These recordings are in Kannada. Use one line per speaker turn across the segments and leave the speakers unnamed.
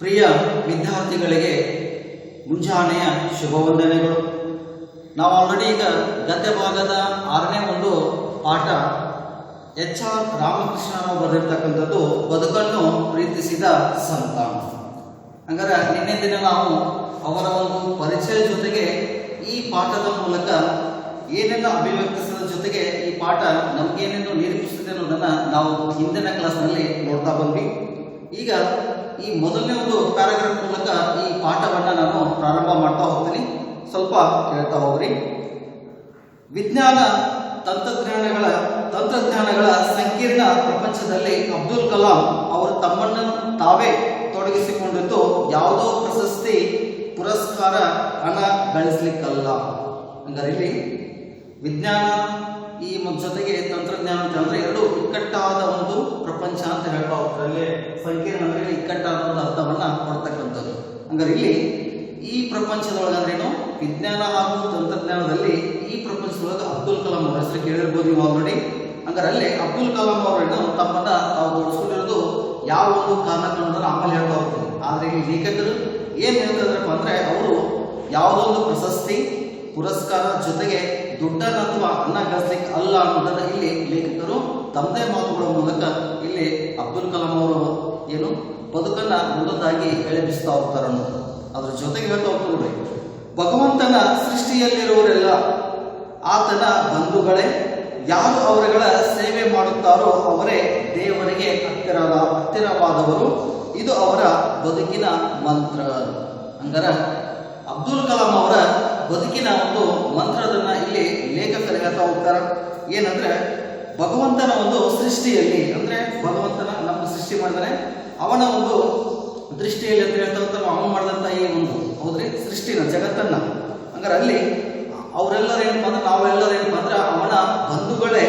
ಪ್ರಿಯ ವಿದ್ಯಾರ್ಥಿಗಳಿಗೆ ಮುಂಜಾನೆಯ ಶುಭವಂದನೆಗಳು. ನಾವು ಆಲ್ರೆಡಿ ಈಗ ಗದ್ಯ ಭಾಗದ 6ನೇ ಒಂದು ಪಾಠ HR ರಾಮಕೃಷ್ಣರಾವ್ ಬರೆದಿರ್ತಕ್ಕಂಥದ್ದು ಬದುಕನ್ನು ಪ್ರೀತಿಸಿದ ಸಂತ. ಹಂಗಾರೆ ನಿನ್ನೆ ದಿನ ನಾವು ಅವರ ಒಂದು ಪರಿಚಯ ಜೊತೆಗೆ ಈ ಪಾಠದ ಮೂಲಕ ಏನೆಲ್ಲ ಅಭಿವ್ಯಕ್ತಿಸಿದ ಜೊತೆಗೆ ಈ ಪಾಠ ನಮಗೇನೇನು ನಿರೀಕ್ಷಿಸಿದೆ ಅನ್ನೋದನ್ನು ನಾವು ಹಿಂದಿನ ಕ್ಲಾಸ್ನಲ್ಲಿ ನೋಡ್ತಾ ಬಂದ್ವಿ. ಈಗ ಈ ಮೊದಲನೇ ಒಂದು ಪ್ಯಾರಾಗ್ರಾಫ್ ಮೂಲಕ ಈ ಪಾಠವನ್ನು ನಾನು ಪ್ರಾರಂಭ ಮಾಡ್ತಾ ಹೋಗ್ತೀನಿ. ಸ್ವಲ್ಪ ಕೇಳ್ತಾ ಹೋಗ್ರಿ. ವಿಜ್ಞಾನ ತಂತ್ರಜ್ಞಾನಗಳ ಸಂಕೀರ್ಣ ಪ್ರಪಂಚದಲ್ಲಿ ಅಬ್ದುಲ್ ಕಲಾಂ ಅವರು ತಮ್ಮನ್ನು ತಾವೇ ತೊಡಗಿಸಿಕೊಂಡಿದ್ದು ಯಾವುದೋ ಪ್ರಶಸ್ತಿ ಪುರಸ್ಕಾರ ಹಣ ಗಳಿಸ್ಲಿಕ್ಕಲ್ಲ. ಹಂಗಾರೆ ಇಲ್ಲಿ ವಿಜ್ಞಾನ ಈ ಜೊತೆಗೆ ತಂತ್ರಜ್ಞಾನ ಅಂತ ಅಂದ್ರೆ ಎರಡು ಇಕ್ಕಟ್ಟಾದ ಒಂದು ಪ್ರಪಂಚ ಅಂತ ಹೇಳ್ತಾ ಹೋಗ್ತಾರೆ. ಸಂಕೀರ್ಣ ಅಂದ್ರೆ ಇಕ್ಕಟ್ಟಾದ ಒಂದು ಅರ್ಥವನ್ನ ಕೊಡ್ತಕ್ಕಂಥದ್ದು. ಹಂಗಾರೆ ಇಲ್ಲಿ ಈ ಪ್ರಪಂಚದೊಳಗಂದ್ರೇನು ವಿಜ್ಞಾನ ಹಾಗೂ ತಂತ್ರಜ್ಞಾನದಲ್ಲಿ ಈ ಪ್ರಪಂಚದೊಳಗೆ ಅಬ್ದುಲ್ ಕಲಾಂ ಅವರ ಹೆಸರು ಕೇಳಿರ್ಬೋದು ನೀವು ಆಲ್ರೆಡಿ. ಹಂಗಾರೆ ಅಲ್ಲಿ ಅಬ್ದುಲ್ ಕಲಾಂ ಅವರನ್ನು ತಮ್ಮನ್ನ ತಾವು ತೊಡಗಿಸ್ಕೊಂಡಿರೋದು ಯಾವ ಒಂದು ಕಾರಣಗಳನ್ನು ಆಮೇಲೆ ಹೇಳ್ತಾ ಹೋಗ್ತಾರೆ. ಆದ್ರೆ ಈ ಲೇಖಕರು ಏನ್ ಹೇಳ್ತಿದ್ರಪ್ಪ ಅಂದ್ರೆ ಅವರು ಯಾವುದೋ ಒಂದು ಪ್ರಶಸ್ತಿ ಪುರಸ್ಕಾರ ಜೊತೆಗೆ ದುಡ್ಡನ್ನ ಅಥವಾ ಹಣ ಗಳಿಸ್ಲಿಕ್ಕೆ ಅಲ್ಲ ಅನ್ನೋದನ್ನ ಇಲ್ಲಿ ಲೇಖಕರು ತಮ್ಮದೇ ಮಾತುಗಳ ಮೂಲಕ ಇಲ್ಲಿ ಅಬ್ದುಲ್ ಕಲಾಂ ಅವರು ಏನು ಬದುಕನ್ನ ಮುಂದೊಂದಾಗಿ ಎಳೆಬಿಸ್ತಾ ಹೋಗ್ತಾರೆ ಅನ್ನೋದು. ಅದ್ರ ಜೊತೆಗೆ ಹೇಳ್ತಾ ಹೋಗ್ತಾರೆ, ಭಗವಂತನ ಸೃಷ್ಟಿಯಲ್ಲಿರುವವರೆಲ್ಲ ಆತನ ಬಂಧುಗಳೇ, ಯಾರು ಅವರುಗಳ ಸೇವೆ ಮಾಡುತ್ತಾರೋ ಅವರೇ ದೇವರಿಗೆ ಹತ್ತಿರವಾದವರು. ಇದು ಅವರ ಬದುಕಿನ ಮಂತ್ರ. ಹಂಗಾರ ಅಬ್ದುಲ್ ಕಲಾಂ ಅವರ ಬದುಕಿನ ಒಂದು ಮಂತ್ರದನ್ನ ಇಲ್ಲಿ ಲೇಖಕರು ಹೇಳ್ತಾ ಹೋಗ್ತಾರೆ. ಏನಂದ್ರೆ ಭಗವಂತನ ಒಂದು ಸೃಷ್ಟಿಯಲ್ಲಿ ಅಂದ್ರೆ ಭಗವಂತನ ನಮ್ಮ ಸೃಷ್ಟಿ ಮಾಡಿದರೆ ಅವನ ಒಂದು ದೃಷ್ಟಿಯಲ್ಲಿ ಅಂತ ಹೇಳ್ತಾ ಹೋಗ್ತಾರೆ. ಅವನು ಮಾಡಿದಂತ ಈ ಒಂದು ಹೌದ್ರಿ ಸೃಷ್ಟಿನ ಜಗತ್ತನ್ನ. ಹಂಗಾರೆ ಅಲ್ಲಿ ಅವರೆಲ್ಲರೂ ಏನಪ್ಪಾ ಅಂದ್ರೆ ನಾವೆಲ್ಲರೂ ಏನಪ್ಪಾ ಅಂದ್ರೆ ಅವನ ಬಂಧುಗಳೇ.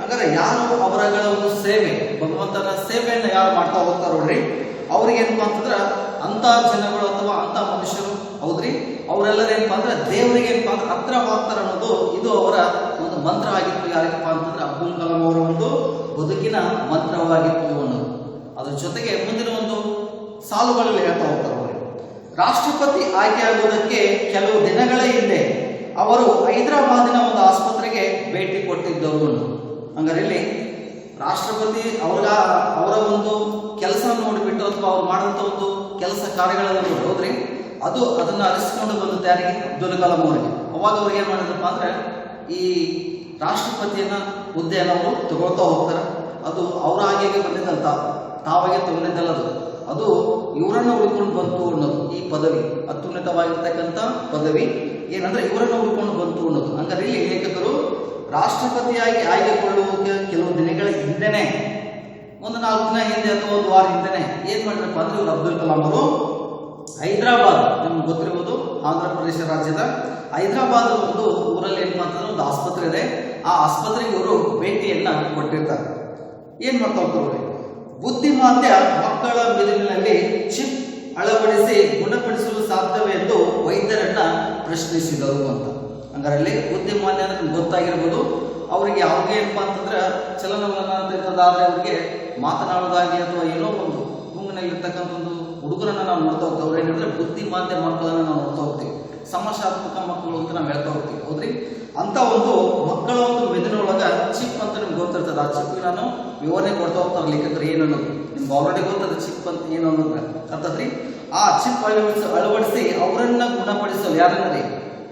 ಹಂಗಾರೆ ಯಾರು ಅವರಗಳ ಒಂದು ಸೇವೆ ಭಗವಂತನ ಸೇವೆಯನ್ನ ಯಾರು ಮಾಡ್ತಾ ಹೋಗ್ತಾರ ನೋಡ್ರಿ, ಅವ್ರಿಗೆ ಏನಪ್ಪಾ ಅಂತಂದ್ರ ಅಂತ ಜನಗಳು ಅಥವಾ ಅಂತ ಮನುಷ್ಯರು ಹೌದ್ರಿ ಅವರೆಲ್ಲರೂ ಏನಪ್ಪಾ ಅಂದ್ರೆ ದೇವರಿಗೆ ಏನಪ್ಪಾ ಅಂದ್ರೆ ಹತ್ರವಾಗ್ತಾರ ಅನ್ನೋದು ಇದು ಅವರ ಒಂದು ಮಂತ್ರ ಆಗಿತ್ತು. ಯಾರಿಗಪ್ಪ ಅಂತಂದ್ರೆ ಅಬ್ದುಲ್ ಕಲಾಂ ಅವರ ಒಂದು ಬದುಕಿನ ಮಂತ್ರವಾಗಿತ್ತು ಅನ್ನೋದು. ಅದ್ರ ಜೊತೆಗೆ ಮುಂದಿನ ಒಂದು ಸಾಲುಗಳಲ್ಲಿ ಹೇಳ್ತಾ ಹೋಗ್ತಾರೆ. ರಾಷ್ಟ್ರಪತಿ ಆಯ್ಕೆಯಾಗುವುದಕ್ಕೆ ಕೆಲವು ದಿನಗಳ ಹಿಂದೆ ಅವರು ಹೈದರಾಬಾದಿನ ಒಂದು ಆಸ್ಪತ್ರೆಗೆ ಭೇಟಿ ಕೊಟ್ಟಿದ್ದರು. ಹಂಗಾರೆ ಇಲ್ಲಿ ರಾಷ್ಟ್ರಪತಿ ಅವರ ಒಂದು ಕೆಲಸ ನೋಡಿಬಿಟ್ಟು ಅಥವಾ ಅವ್ರು ಮಾಡಿದಂಥ ಒಂದು ಕೆಲಸ ಕಾರ್ಯಗಳನ್ನು ನೋಡಿ ಹೋದ್ರಿ ಅದನ್ನ ಅರಿಸಿಕೊಂಡು ಬಂದ ಯಾರಿಗೆ ಅಬ್ದುಲ್ ಕಲಾಂ ಅವರಿಗೆ. ಅವಾಗ ಅವ್ರಿಗೆ ಏನ್ ಮಾಡಿದ್ರಪ್ಪ ಅಂದ್ರೆ ಈ ರಾಷ್ಟ್ರಪತಿಯನ್ನ ಹುದ್ದೆಯನ್ನು ಅವರು ತಗೊಳ್ತಾ ಹೋಗ್ತಾರೆ. ಅದು ಅವರ ಹಾಗೆ ಬಂದಿದ್ದಂತ ತಾವಾಗೆ ತಗೊಂಡಿದ್ದಲ್ಲ, ಅದು ಇವರನ್ನ ಉಳ್ಕೊಂಡು ಬಂತು ಅನ್ನೋದು. ಈ ಪದವಿ ಅತ್ಯುನ್ನತವಾಗಿರ್ತಕ್ಕಂಥ ಪದವಿ ಏನಂದ್ರೆ ಇವರನ್ನ ಉಳ್ಕೊಂಡು ಬಂತು ಅನ್ನೋದು. ಹಂಗಾರೆ ಇಲ್ಲಿ ಲೇಖಕರು ರಾಷ್ಟ್ರಪತಿಯಾಗಿ ಆಯ್ಕೆಗೊಳ್ಳುವುದಕ್ಕೆ ಕೆಲವು ದಿನಗಳ ಹಿಂದೆನೆ ಒಂದು 4 ದಿನ ಹಿಂದೆ ಅಥವಾ ಒಂದು ವಾರ ಹಿಂದೆನೆ ಏನ್ ಮಾಡಿದ್ರಪ್ಪ ಅಂದ್ರೆ ಇವರು ಅಬ್ದುಲ್ ಕಲಾಂ ಅವರು ಹೈದರಾಬಾದ್ ನಿಮ್ಗೆ ಗೊತ್ತಿರ್ಬೋದು, ಆಂಧ್ರ ಪ್ರದೇಶ ರಾಜ್ಯದ ಹೈದರಾಬಾದ್ ಒಂದು ಊರಲ್ಲಿ ಏನ್ ಮಾಡ್ತಾರೆ ಒಂದು ಆಸ್ಪತ್ರೆ ಇದೆ. ಆ ಆಸ್ಪತ್ರೆಗೆ ಇವರು ಭೇಟಿಯನ್ನ ಕೊಟ್ಟಿರ್ತಾರೆ. ಏನ್ ಮಾಡ್ತಾ ಹೋಗ್ತಾರೆ, ಬುದ್ಧಿಮಾಂದ್ಯ ಮಕ್ಕಳ ಮೆದುಳಿನಲ್ಲಿ ಚಿಪ್ ಅಳವಡಿಸಿ ಗುಣಪಡಿಸಲು ಸಾಧ್ಯವೇ ಎಂದು ವೈದ್ಯರನ್ನ ಪ್ರಶ್ನಿಸಿದರು ಅಂತ. ಹಂಗಾರಲ್ಲಿ ಬುದ್ಧಿಮಾಂದ್ಯ ಅಂದ್ರೆ ಗೊತ್ತಾಗಿರ್ಬೋದು. ಅವರಿಗೆ ಅವ್ರಿಗೆ ಏನಪ್ಪಾ ಅಂತಂದ್ರೆ ಚಲನವಲನ ಅಂತ ಇರ್ತದಾದ್ರೆ ಅವ್ರಿಗೆ ಮಾತನಾಡೋದಾಗಿ ಅಥವಾ ಏನೋ ಒಂದು ಗುಂಗಿನಲ್ಲಿರ್ತಕ್ಕಂಥ ಒಂದು ಹುಡುಗರನ್ನ ನಾವು ನೋಡ್ತಾ ಹೋಗ್ತೀವಿ. ಅವ್ರು ಏನಂದ್ರೆ ಬುದ್ಧಿಮಾಂದ್ಯ ಮಕ್ಕಳನ್ನ ನಾವು ನೋಡ್ತಾ ಹೋಗ್ತೀವಿ. ಸಮಸ್ಯಾತ್ಮಕ ಮಕ್ಕಳು ಅಂತ ನಾವು ಹೇಳ್ತಾ ಹೋಗ್ತೀವಿ ಹೌದ್ರಿ. ಅಂತ ಒಂದು ಮಕ್ಕಳ ಒಂದು ಮೆದುಳಿನೊಳಗ ಚಿಪ್ ಅಂತ ನಿಮ್ಗೆ ಗೊತ್ತಿರ್ತದೆ. ಆ ಚಿಪ್ ನಾನು ವಿವರಣೆ ಕೊಡ್ತಾ ಹೋಗ್ತಾರೆ ಲೇಖಕರು ಏನನ್ನೋದು ನಿಮ್ಗೆ ಆಲ್ರೆಡಿ ಗೊತ್ತದ ಚಿಪ್ ಅಂತ ಏನು ಅನ್ನೋದ್ರ ಅರ್ಥದ್ರಿ. ಆ ಚಿಪ್ ಅಳವಡಿಸಿ ಅವರನ್ನ ಗುಣಪಡಿಸಲು ಯಾರನ್ನರಿ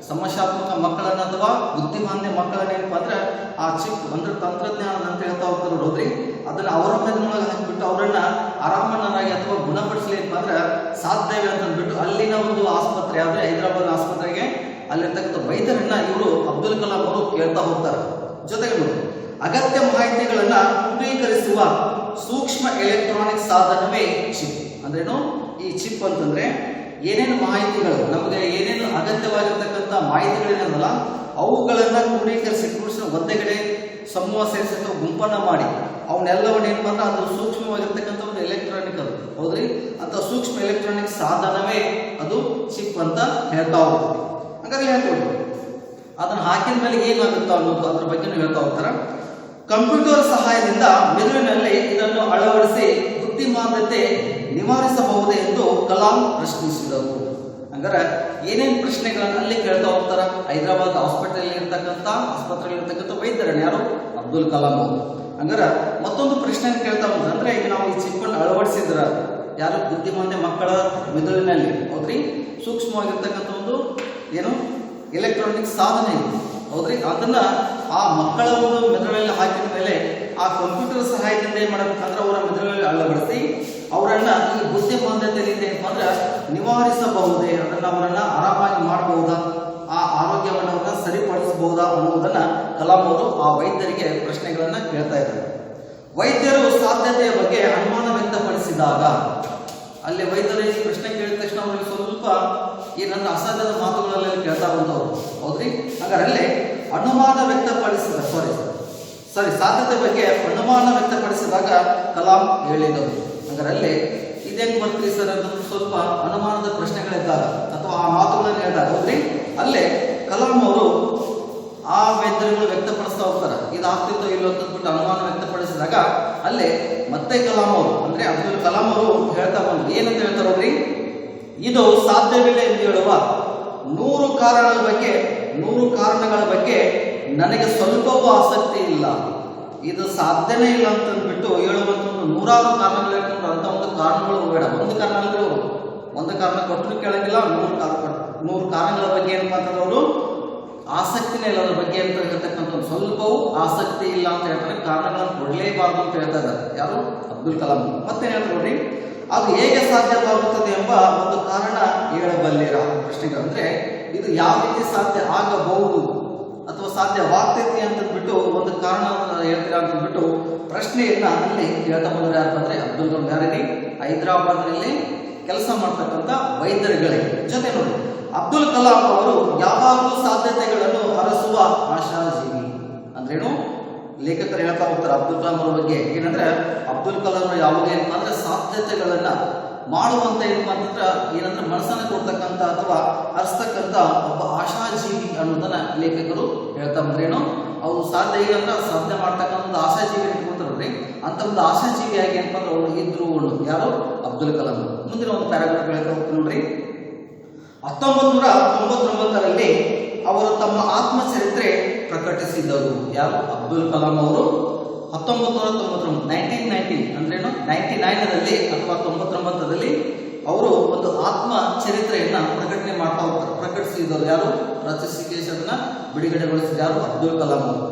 ಸಮಸ್ಯಾತ್ಮಕ ಮಕ್ಕಳನ್ನ ಅಥವಾ ಬುದ್ಧಿಮಾಂದ್ಯ ಮಕ್ಕಳನ್ನ ಏನಪ್ಪ ಅಂದ್ರೆ ಆ ಚಿಪ್ ಅಂದ್ರೆ ತಂತ್ರಜ್ಞಾನ ಅಂತ ಹೇಳ್ತಾ ಹೋಗ್ತಾರೆ ನೋಡ್ರಿ, ಅದನ್ನ ಅವರ ಮೆದುಳಿನೊಳಗೆ ಹಾಕಿಬಿಟ್ಟು ಅವರನ್ನ ಆರಾಮಣ್ಣರಾಗಿ ಅಥವಾ ಗುಣಪಡಿಸಲಿ ಏನಪ್ಪ ಅಂದ್ರೆ ಸಾಧ್ಯವೇ ಅಂತ ಅಂದ್ಬಿಟ್ಟು ಅಲ್ಲಿನ ಒಂದು ಆಸ್ಪತ್ರೆ ಆದ್ರೆ ಹೈದರಾಬಾದ್ ಆಸ್ಪತ್ರೆಗೆ ಅಲ್ಲಿರ್ತಕ್ಕಂಥ ವೈದ್ಯರನ್ನ ಇವರು ಅಬ್ದುಲ್ ಕಲಾಂ ಅವರು ಕೇಳ್ತಾ ಹೋಗ್ತಾರೆ. ಜೊತೆಗೆ ಅಗತ್ಯ ಮಾಹಿತಿಗಳನ್ನ ಕ್ರೋಢೀಕರಿಸುವ ಸೂಕ್ಷ್ಮ ಎಲೆಕ್ಟ್ರಾನಿಕ್ ಸಾಧನವೇ ಚಿಪ್. ಅಂದ್ರೇನು ಈ ಚಿಪ್ ಅಂತಂದ್ರೆ ಏನೇನು ಮಾಹಿತಿಗಳು ನಮಗೆ ಏನೇನು ಅಗತ್ಯವಾಗಿರ್ತಕ್ಕಂಥ ಮಾಹಿತಿಗಳೇನಲ್ಲ ಅವುಗಳನ್ನ ಕ್ರೋಢೀಕರಿಸಿ ಒಂದೇ ಕಡೆ ಸಮೂಹ ಸೇರಿಸಿ ಅಥವಾ ಗುಂಪನ್ನ ಮಾಡಿ ಅವನ್ನೆಲ್ಲವನ್ನ ಏನ್ ಬಂದ್ರೆ ಅದು ಸೂಕ್ಷ್ಮವಾಗಿರ್ತಕ್ಕಂಥ ಒಂದು ಎಲೆಕ್ಟ್ರಾನಿಕ್ ಅದು ಹೌದ್ರಿ. ಅಂತ ಸೂಕ್ಷ್ಮ ಎಲೆಕ್ಟ್ರಾನಿಕ್ ಸಾಧನವೇ ಅದು ಚಿಪ್ ಅಂತ ಹೇಳ್ತಾ ಹೋಗ್ತೀವಿ. ಹಾಗಾಗಿ ಹೇಳ್ತೀವಿ ಅದನ್ನ ಹಾಕಿದ ಮೇಲೆ ಏನಾಗುತ್ತೋ ಅನ್ನೋದು ಅದ್ರ ಬಗ್ಗೆ ಹೇಳ್ತಾ ಹೋಗ್ತಾರ. ಕಂಪ್ಯೂಟರ್ ಸಹಾಯದಿಂದ ಮೆದುಳಿನಲ್ಲಿ ಇದನ್ನು ಅಳವಡಿಸಿ ಬುದ್ಧಿಮಾಂದ್ಯತೆ ನಿವಾರಿಸಬಹುದೇ ಎಂದು ಕಲಾಂ ಕಲಾಂ ಪ್ರಶ್ನಿಸಿದರು. ಹಂಗಾರೆ ಏನೇನು ಪ್ರಶ್ನೆಗಳನ್ನು ಅಲ್ಲಿ ಕೇಳ್ತಾ ಹೋಗ್ತಾರ? ಹೈದರಾಬಾದ್ ಆಸ್ಪತ್ರೆಯಲ್ಲಿ ಇರ್ತಕ್ಕಂಥ ವೈದ್ಯರನ್ನು ಯಾರು? ಅಬ್ದುಲ್ ಕಲಾಂ ಅವರು. ಹಂಗಾರ ಮತ್ತೊಂದು ಪ್ರಶ್ನೆ ಕೇಳ್ತಾ ಹೋಗ್ತಾರೆ. ಅಂದ್ರೆ ಈಗ ನಾವು ಈ ಚಿಪ್ಪನ್ನು ಅಳವಡಿಸಿದ್ರ ಯಾರು? ಬುದ್ಧಿಮಾಂದ್ಯ ಮಕ್ಕಳ ಮೆದುಳಿನಲ್ಲಿ, ಹೌದ್ರಿ, ಸೂಕ್ಷ್ಮವಾಗಿರ್ತಕ್ಕಂಥ ಒಂದು ಏನು ಎಲೆಕ್ಟ್ರಾನಿಕ್ ಸಾಧನೆ ಇದೆ, ಹೌದ್ರಿ. ಅದನ್ನ ಆ ಮಕ್ಕಳ ಒಂದು ಮೆದುಳಲ್ಲಿ ಹಾಕಿದ ಮೇಲೆ ಆ ಕಂಪ್ಯೂಟರ್ ಸಹಾಯದಿಂದ ಏನ್ ಮಾಡಬೇಕಂದ್ರೆ ಅವರ ಮೆದುಳಲ್ಲಿ ಅಳವಡಿಸಿ ಅವರನ್ನ ಈ ಬುದ್ಧಿಮಾಂದ್ಯತೆಯಿಂದ ಏನಪ್ಪ ಅಂದ್ರೆ ನಿವಾರಿಸಬಹುದೇ, ಅದನ್ನ ಅವರನ್ನ ಆರಾಮಾಗಿ ಮಾಡಬಹುದಾ, ಆ ಆರೋಗ್ಯವನ್ನು ಅವರನ್ನ ಸರಿಪಡಿಸಬಹುದಾ ಅನ್ನೋದನ್ನ ಕಲಾಂ ಅವರು ಆ ವೈದ್ಯರಿಗೆ ಪ್ರಶ್ನೆಗಳನ್ನ ಕೇಳ್ತಾ ಇದ್ದಾರೆ. ವೈದ್ಯರು ಸಾಧ್ಯತೆಯ ಬಗ್ಗೆ ಅನುಮಾನ ವ್ಯಕ್ತಪಡಿಸಿದಾಗ ಅಲ್ಲಿ ವೈದ್ಯರು ಈ ಪ್ರಶ್ನೆ ಕೇಳಿದ ತಕ್ಷಣ ಅವರಿಗೆ ಸ್ವಲ್ಪ ಏನಂದ್ರೆ ಅಸಾಧ್ಯದ ಮಾತುಗಳಲ್ಲಿ ಕೇಳ್ತಾ ಬಂದವರು, ಹೌದ್ರಿ. ಹಾಗಾದ್ರೆ ಅನುಮಾನ ವ್ಯಕ್ತಪಡಿಸಿದ ಸಾಧ್ಯತೆ ಬಗ್ಗೆ ಅನುಮಾನ ವ್ಯಕ್ತಪಡಿಸಿದಾಗ ಕಲಾಂ ಹೇಳಿದರು. ಹಾಗಾದ್ರೆ ಇದೇನು ಬರ್ತೀವಿ ಸರ್ ಅಂತ ಸ್ವಲ್ಪ ಅನುಮಾನದ ಪ್ರಶ್ನೆಗಳಿದ್ದಾಗ ಅಥವಾ ಆ ಮಾತುಗಳನ್ನು ಹೇಳಿದಾಗ, ಹೌದ್ರಿ, ಅಲ್ಲೇ ಕಲಾಂ ಅವರು ಆ ವೈದ್ಯರುಗಳು ವ್ಯಕ್ತಪಡಿಸ್ತಾ ಹೋಗ್ತಾರೆ, ಇದು ಆಗ್ತಿತ್ತೋ ಇಲ್ಲೋ ಅಂತಂದ್ಬಿಟ್ಟು ಅನುಮಾನ ವ್ಯಕ್ತಪಡಿಸಿದಾಗ ಅಲ್ಲೇ ಮತ್ತೆ ಕಲಾಂ ಅವರು ಅಂದ್ರೆ ಅಬ್ದುಲ್ ಕಲಾಂ ಅವರು ಹೇಳ್ತಾ ಬಂದ್ರು. ಏನಂತ ಹೇಳ್ತಾರೆ ಹೋಗ್ರಿ? ಇದು ಸಾಧ್ಯವಿಲ್ಲ ಎಂದು ಹೇಳುವ 100 ಕಾರಣಗಳ ಬಗ್ಗೆ ನನಗೆ ಸ್ವಲ್ಪವೂ ಆಸಕ್ತಿ ಇಲ್ಲ. ಇದು ಸಾಧ್ಯನೇ ಇಲ್ಲ ಅಂತಂದ್ಬಿಟ್ಟು ಹೇಳುವಂತ ನೂರಾರು ಕಾರಣಗಳು ಹೇಳ್ಕೊಂಡು ಅಂತ ಒಂದು ಕಾರಣಗಳು ಬೇಡ, ಒಂದು ಕಾರಣ ಅಂದ್ರೆ ಅವರು ಒಂದು ಕಾರಣ ಕೊಟ್ಟರು ಕೇಳಂಗಿಲ್ಲ, 100 ಕಾರಣಗಳ ಬಗ್ಗೆ ಏನಪ್ಪ ಅಂತಂದ್ರೆ ಅವರು ಆಸಕ್ತಿನೇ ಇಲ್ಲ ಅದ್ರ ಬಗ್ಗೆ ಅಂತ ಹೇಳ್ತಕ್ಕಂಥ ಸ್ವಲ್ಪವೂ ಆಸಕ್ತಿ ಇಲ್ಲ ಅಂತ ಹೇಳ್ತಾರೆ. ಕಾರಣಗಳನ್ನು ಕೊಡಲೇಬಾರ್ದು ಅಂತ ಹೇಳ್ತಾ ಇದ್ದಾರೆ ಯಾರು? ಅಬ್ದುಲ್ ಕಲಾಂ. ಮತ್ತೇನ್ ಹೇಳ್ತಾರೆ ನೋಡಿ, ಅದು ಹೇಗೆ ಸಾಧ್ಯವಾಗುತ್ತದೆ ಎಂಬ ಒಂದು ಕಾರಣ ಹೇಳಬಲ್ಲಿರ ಪ್ರಶ್ನೆಗಳು. ಅಂದ್ರೆ ಇದು ಯಾವ ರೀತಿ ಸಾಧ್ಯ ಆಗಬಹುದು ಅಥವಾ ಸಾಧ್ಯವಾಗ್ತೈತಿ ಅಂತಂದ್ಬಿಟ್ಟು ಒಂದು ಕಾರಣ ಹೇಳ್ತೀರಾ ಅಂತಂದ್ಬಿಟ್ಟು ಪ್ರಶ್ನೆಯನ್ನ ಅಲ್ಲಿ ಕೇಳ್ತಾ ಬಂದ್ರೆ ಯಾರಂದ್ರೆ ಅಬ್ದುಲ್ ಕಲಾಂ. ಯಾರಿಗೆ? ಹೈದರಾಬಾದ್ನಲ್ಲಿ ಕೆಲಸ ಮಾಡ್ತಕ್ಕಂಥ ವೈದ್ಯರುಗಳೇ. ಜೊತೆ ನೋಡಿ, ಅಬ್ದುಲ್ ಕಲಾಂ ಅವರು ಯಾವಾಗಲೂ ಸಾಧ್ಯತೆಗಳನ್ನು ಅರಸುವ ಆಶಾಜೀವಿ. ಅಂದ್ರೇನು? ಲೇಖಕರು ಹೇಳ್ತಾ ಹೋಗ್ತಾರೆ ಅಬ್ದುಲ್ ಕಲಾಂ ಅವರ ಬಗ್ಗೆ ಏನಂದ್ರೆ ಅಬ್ದುಲ್ ಕಲಾಂ ಯಾವಾಗ ಏನಪ್ಪ ಅಂದ್ರೆ ಸಾಧ್ಯತೆಗಳನ್ನ ಮಾಡುವಂತ ಏನಪ್ಪ ಅಂತಂದ್ರೆ ಏನಂದ್ರೆ ಮನಸ್ಸನ್ನ ಕೊಡ್ತಕ್ಕಂಥ ಅಥವಾ ಅರ್ಸ್ತಕ್ಕಂಥ ಒಬ್ಬ ಆಶಾಜೀವಿ ಅನ್ನೋದನ್ನ ಲೇಖಕರು ಹೇಳ್ತಾ ಬಂದ್ರೇನು, ಅವ್ರು ಸಾಧ್ಯ ಇಲ್ಲ ಸಾಧ್ಯ ಮಾಡ್ತಕ್ಕಂಥ ಒಂದು ಆಶಾಜೀವಿ ಇಟ್ಕೊಂಡ್ರಿ, ಅಂತ ಒಂದು ಆಶಾಜೀವಿಯಾಗಿ ಏನಪ್ಪ ಅಂದ್ರೆ ಅವ್ರು ಇದ್ರು ಯಾರು? ಅಬ್ದುಲ್ ಕಲಾಂ. ಮುಂದಿನ ಒಂದು ಪ್ಯಾರಾಗ್ರಾಫ್ ಹೇಳ್ತಾ ಹೋಗ್ತೀನಿ ನೋಡ್ರಿ. 1999ರಲ್ಲಿ ಅವರು ತಮ್ಮ ಆತ್ಮಚರಿತ್ರೆ ಪ್ರಕಟಿಸಿದರು. ಯಾರು? ಅಬ್ದುಲ್ ಕಲಾಂ ಅವರು 1990 ಅಂದ್ರೇನು 99ರಲ್ಲಿ ಅಥವಾ 99ರಲ್ಲಿ ಅವರು ಒಂದು ಆತ್ಮ ಚರಿತ್ರೆಯನ್ನ ಪ್ರಕಟಣೆ ಮಾಡ್ತಾ ಹೋಗ್ತಾರೆ. ಪ್ರಕಟಿಸಿದರು ಯಾರು? ರಚಿಸಿಕೆಶನ್ನ ಬಿಡುಗಡೆಗೊಳಿಸಿದ ಯಾರು? ಅಬ್ದುಲ್ ಕಲಾಂ ಅವರು.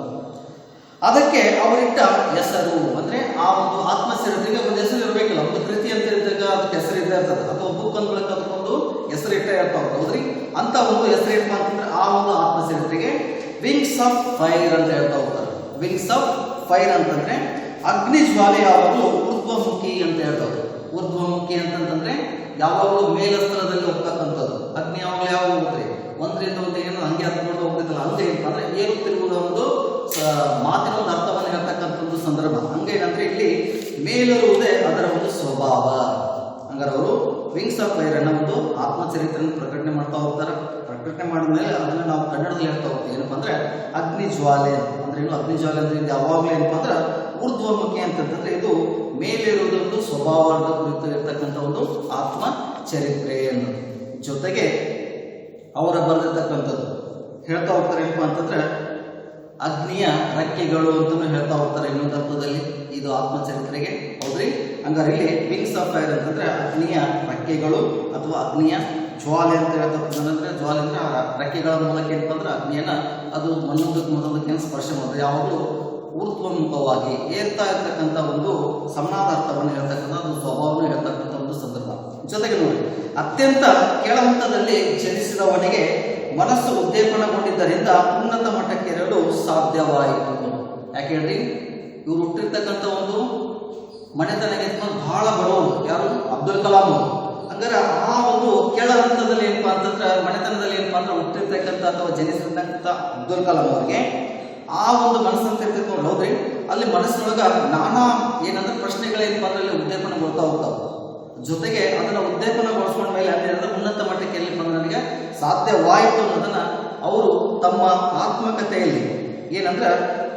ಅದಕ್ಕೆ ಅವರಿಟ್ಟ ಹೆಸರು ಅಂದ್ರೆ ಆ ಒಂದು ಆತ್ಮ ಚರಿತ್ರೆಗೆ ಒಂದು ಹೆಸರು ಇರಬೇಕಲ್ಲ, ಒಂದು ಕೃತಿ ಅಂತ ಇದ್ದಾಗ ಅದಕ್ಕೆ ಹೆಸರು ಇದ್ದೇ ಇರ್ತದೆ, ಅಥವಾ ಬುಕ್ ಅಂದ್ಬೇಕು ಅದಕ್ಕೊಂದು ಹೆಸರು ಇಟ್ಟ ಇರ್ತಾವ, ಹೌದ್ರಿ. ಅಂತ ಒಂದು ಹೆಸರು ಏನಪ್ಪ ಅಂತಂದ್ರೆ ಆ ಒಂದು ಆತ್ಮ ಚರಿತ್ರೆಗೆ ವಿಂಗ್ಸ್ ಆಫ್ ಫೈರ್ ಅಂತ ಹೇಳ್ತಾ ಹೋಗ್ತಾರೆ. ವಿಂಗ್ಸ್ ಆಫ್ ಫೈರ್ ಅಂತಂದ್ರೆ ಅಗ್ನಿ ಜ್ವಾಲೆ ಯಾವಾಗಲೂ ಊರ್ಧ್ವಮುಖಿ ಅಂತ ಹೇಳ್ತಾರೆ. ಊರ್ಧ್ವಮುಖಿ ಅಂತಂದ್ರೆ ಯಾವಾಗಲೂ ಮೇಲಸ್ತರದಲ್ಲಿ ಹೋಗ್ತಕ್ಕಂಥದ್ದು. ಅಗ್ನಿ ಯಾವಾಗಲೂ ಯಾವಾಗ ಹೋಗುತ್ತೆ? ಒಂದರಿಂದ ಒಂದು ಏನೋ ಹಂಗೆ ಹತ್ಕೊಂಡು ಹೋಗ್ತಿದ್ದಲ್ಲ, ಹಂಗೆ ಏನಪ್ಪ ಅಂದ್ರೆ ಏರುತ್ತಿರುವುದ ಒಂದು ಮಾತಿನ ಒಂದು ಅರ್ಥವನ್ನು ಹೇಳ್ತಕ್ಕಂಥ ಒಂದು ಸಂದರ್ಭ. ಹಂಗೇನಂದ್ರೆ ಇಲ್ಲಿ ಮೇಲೇರುವುದೇ ಅದರ ಒಂದು ಸ್ವಭಾವ. ಹಂಗಾರೆ ಅವರು ವಿಂಗ್ಸ್ ಆಫ್ ಫೈರ್ ಅನ್ನೋ ಒಂದು ಆತ್ಮಚರಿತ್ರೆಯನ್ನು ಪ್ರಕಟಣೆ ಮಾಡ್ತಾ ಹೋಗ್ತಾರೆ. ಪ್ರಕಟಣೆ ಮಾಡಿದ್ಮೇಲೆ ಅದನ್ನ ನಾವು ಕನ್ನಡದಲ್ಲಿ ಹೇಳ್ತಾ ಹೋಗ್ತೀವಿ. ಏನಪ್ಪ ಅಂದ್ರೆ ಅಗ್ನಿ ಜ್ವಾಲೆ ಅಂದ್ರೆ ಏನು? ಅಗ್ನಿ ಜ್ವಾಲೆ ಅಂದ್ರೆ ಯಾವಾಗಲೂ ಏನಪ್ಪ ಅಂದ್ರೆ ಊರ್ಧ್ವಮುಖಿ ಅಂತಂದ್ರೆ ಇದು ಮೇಲಿರುವುದೊಂದು ಸ್ವಭಾವದ ಕುರಿತು ಇರ್ತಕ್ಕಂಥ ಒಂದು ಆತ್ಮ ಚರಿತ್ರೆಯನ್ನು ಜೊತೆಗೆ ಅವರ ಬರೆದಿರ್ತಕ್ಕಂಥದ್ದು ಹೇಳ್ತಾ ಹೋಗ್ತಾರೆ. ಏನಪ್ಪ ಅಂತಂದ್ರೆ ಅಗ್ನಿಯ ರೆಕ್ಕೆಗಳು ಅಂತಾನು ಹೇಳ್ತಾ ಹೋಗ್ತಾರೆ ಇನ್ನೊಂದು ಅರ್ಥದಲ್ಲಿ ಇದು ಆತ್ಮಚರಿತ್ರೆಗೆ, ಹೌದ್ರಿ. ಹಂಗಾರೆ ಇಲ್ಲಿ ವಿಂಗ್ಸ್ ಆಫ್ ಫೈರ್ ಅಂತಂದ್ರೆ ಅಗ್ನಿಯ ರೆಕ್ಕೆಗಳು ಅಥವಾ ಅಗ್ನಿಯ ಜ್ವಾಲೆ ಅಂತ ಹೇಳ್ತಾರೆ. ಜ್ವಾಲೆ ಅಂದ್ರೆ ಆ ರೆಕ್ಕೆಗಳ ಮೂಲಕ ಏನಪ್ಪ ಅಂದ್ರೆ ಅಗ್ನಿಯನ್ನ ಅದು ಒಂದೊಂದಕ್ಕೆ ಸ್ಪರ್ಶ ಮಾಡಿದ್ರೆ ಯಾವಾಗಲೂ ಊರ್ಧ್ವಮುಖವಾಗಿ ಏರ್ತಾ ಇರ್ತಕ್ಕಂಥ ಒಂದು ಸಮನಾದ ಅರ್ಥವನ್ನು ಹೇಳ್ತಕ್ಕಂಥ ಒಂದು ಸ್ವಭಾವವನ್ನು ಹೇಳ್ತಕ್ಕಂಥ ಒಂದು ಸಂದರ್ಭ. ಜೊತೆಗೆ ನೋಡಿ, ಅತ್ಯಂತ ಕೆಳಹಂತದಲ್ಲಿ ಜನಿಸಿದವನಿಗೆ ಮನಸ್ಸು ಉದ್ದೀಪನಗೊಂಡಿದ್ದರಿಂದ ಉನ್ನತ ಮಟ್ಟಕ್ಕೆ ಏರಲು ಸಾಧ್ಯವಾಯಿತು. ಯಾಕೆ ಹೇಳ್ರಿ? ಇವ್ರು ಹುಟ್ಟಿರ್ತಕ್ಕಂಥ ಒಂದು ಮನೆತನಕ್ಕೆ ಬಹಳ ಬಡವರು ಯಾರು? ಅಬ್ದುಲ್ ಕಲಾಂ ಅವರು. ಹಂಗಾರೆ ಆ ಒಂದು ಕೆಳ ಹಂತದಲ್ಲಿ ಏನಪ್ಪಾ ಅಂತಂದ್ರೆ ಮನೆತನದಲ್ಲಿ ಏನಪ್ಪಾ ಅಂದ್ರೆ ಹುಟ್ಟಿರ್ತಕ್ಕಂಥ ಅಥವಾ ಜನಿಸಿರ್ತಕ್ಕಂಥ ಅಬ್ದುಲ್ ಕಲಾಂ ಅವರಿಗೆ ಆ ಒಂದು ಮನಸ್ಸಂತ ಇರ್ತೈತೆ ನೋಡಿ, ಹೌದ್ರಿ. ಅಲ್ಲಿ ಮನಸ್ಸಿನೊಳಗ ನಾನಾ ಏನಂದ್ರೆ ಪ್ರಶ್ನೆಗಳೇನಪ್ಪಾ ಅಂದ್ರೆ ಅಲ್ಲಿ ಉದ್ದೀಪನಗೊಳ್ತಾ ಹೋಗ್ತಾವ. ಜೊತೆಗೆ ಅದನ್ನ ಉದ್ದೀಪನಗೊಳಿಸ್ಕೊಂಡ ಮೇಲೆ ಅಂದ್ರೆ ಉನ್ನತ ಮಟ್ಟಕ್ಕೆ ಎಲ್ಲಿ ಬಂದ್ರೆ ನನಗೆ ಸಾಧ್ಯವಾಯಿತು ಅನ್ನೋದನ್ನ ಅವರು ತಮ್ಮ ಆತ್ಮಕಥೆಯಲ್ಲಿ ಏನಂದ್ರೆ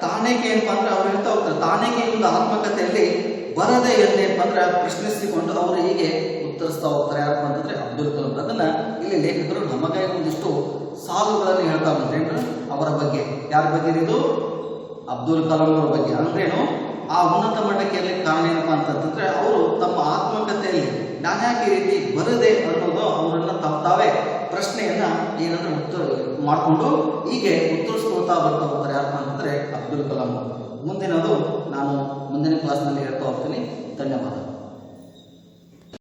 ತಾನೇಕೆ ಏನಪ್ಪಾ ಅಂದ್ರೆ ಅವ್ರು ಹೇಳ್ತಾ ಹೋಗ್ತಾರೆ. ತಾನೇಕೆ ಒಂದು ಆತ್ಮಕಥೆಯಲ್ಲಿ ಬರದೆ ಏನಪ್ಪ ಅಂದ್ರೆ ಪ್ರಶ್ನಿಸಿಕೊಂಡು ಅವರು ಹೀಗೆ ಉತ್ತರಿಸ್ತಾ ಹೋಗ್ತಾರೆ. ಯಾರಪ್ಪ ಅಂತಂದ್ರೆ ಅನ್ನೋದನ್ನ ಇಲ್ಲಿ ಲೇಖಕರು ನಮಗಾಗಿ ಒಂದಿಷ್ಟು ಸಾಲುಗಳನ್ನು ಹೇಳ್ತಾ ಬಂದ್ರೆ ಅವರ ಬಗ್ಗೆ. ಯಾರ ಬಗ್ಗೆ ಇದು? ಅಬ್ದುಲ್ ಕಲಾಂ ಅವರ ಬಗ್ಗೆ. ಅಂದ್ರೇನು? ಆ ಉನ್ನತ ಮಟ್ಟಕ್ಕೆ ಇರಲಿಕ್ಕೆ ಕಾರಣ ಏನಪ್ಪಾ ಅಂತಂದ್ರೆ ಅವರು ತಮ್ಮ ಆತ್ಮಕಥೆಯಲ್ಲಿ ನಾನು ಯಾಕೆ ಈ ರೀತಿ ಬರದೆ ಅನ್ನೋದು ಅವರನ್ನ ತಾವೇ ಪ್ರಶ್ನೆಯನ್ನ ಏನಂದ್ರೆ ಉತ್ತರ ಮಾಡಿಕೊಂಡು ಹೀಗೆ ಉತ್ತರಿಸ್ಕೊಳ್ತಾ ಬರ್ತಾ ಹೋಗ್ತಾರೆ. ಯಾರಪ್ಪ ಅಂತಂದ್ರೆ ಅಬ್ದುಲ್ ಕಲಾಂ ಅವರು. ಮುಂದಿನದು ನಾನು ಮುಂದಿನ ಕ್ಲಾಸ್ನಲ್ಲಿ ಹೇಳ್ತಾ ಹೋಗ್ತೀನಿ. ಧನ್ಯವಾದ.